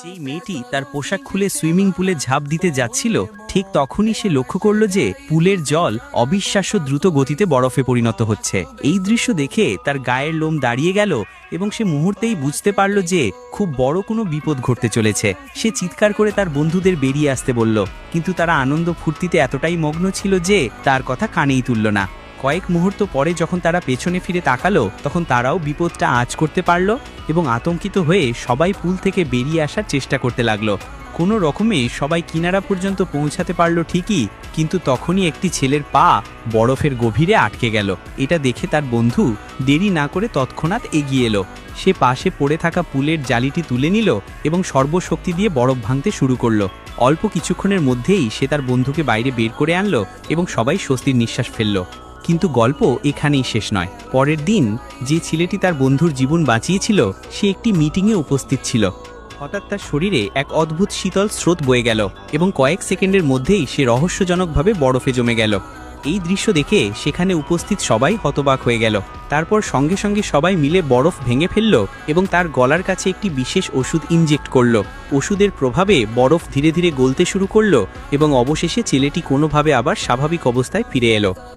যেই মেয়েটি তার পোশাক খুলে সুইমিং পুলে ঝাঁপ দিতে যাচ্ছিল, ঠিক তখনই সে লক্ষ্য করল যে পুলের জল অবিশ্বাস্য দ্রুত গতিতে বরফে পরিণত হচ্ছে। এই দৃশ্য দেখে তার গায়ের লোম দাঁড়িয়ে গেল এবং সে মুহূর্তেই বুঝতে পারল যে খুব বড় কোনো বিপদ ঘটতে চলেছে। সে চিৎকার করে তার বন্ধুদের বেরিয়ে আসতে বলল, কিন্তু তারা আনন্দ ফুর্তিতে এতটাই মগ্ন ছিল যে তার কথা কানেই তুলল না। কয়েক মুহূর্ত পরে যখন তারা পেছনে ফিরে তাকালো, তখন তারাও বিপদটা আঁচ করতে পারল এবং আতঙ্কিত হয়ে সবাই পুল থেকে বেরিয়ে আসার চেষ্টা করতে লাগলো। কোনো রকমে সবাই কিনারা পর্যন্ত পৌঁছাতে পারল ঠিকই, কিন্তু তখনই একটি ছেলের পা বরফের গভীরে আটকে গেল। এটা দেখে তার বন্ধু দেরি না করে তৎক্ষণাৎ এগিয়ে এলো। সে পাশে পড়ে থাকা পুলের জালিটি তুলে নিল এবং সর্বশক্তি দিয়ে বরফ ভাঙতে শুরু করলো। অল্প কিছুক্ষণের মধ্যেই সে তার বন্ধুকে বাইরে বের করে আনলো এবং সবাই স্বস্তির নিঃশ্বাস ফেলল। কিন্তু গল্প এখানেই শেষ নয়। পরের দিন যে ছেলেটি তার বন্ধুর জীবন বাঁচিয়েছিল, সে একটি মিটিংয়ে উপস্থিত ছিল। হঠাৎ তার শরীরে এক অদ্ভুত শীতল স্রোত বয়ে গেল এবং কয়েক সেকেন্ডের মধ্যেই সে রহস্যজনকভাবে বরফে জমে গেল। এই দৃশ্য দেখে সেখানে উপস্থিত সবাই হতবাক হয়ে গেল। তারপর সঙ্গে সঙ্গে সবাই মিলে বরফ ভেঙে ফেলল এবং তার গলার কাছে একটি বিশেষ ওষুধ ইনজেক্ট করল। ওষুধের প্রভাবে বরফ ধীরে ধীরে গলতে শুরু করলো এবং অবশেষে ছেলেটি কোনোভাবে আবার স্বাভাবিক অবস্থায় ফিরে এলো।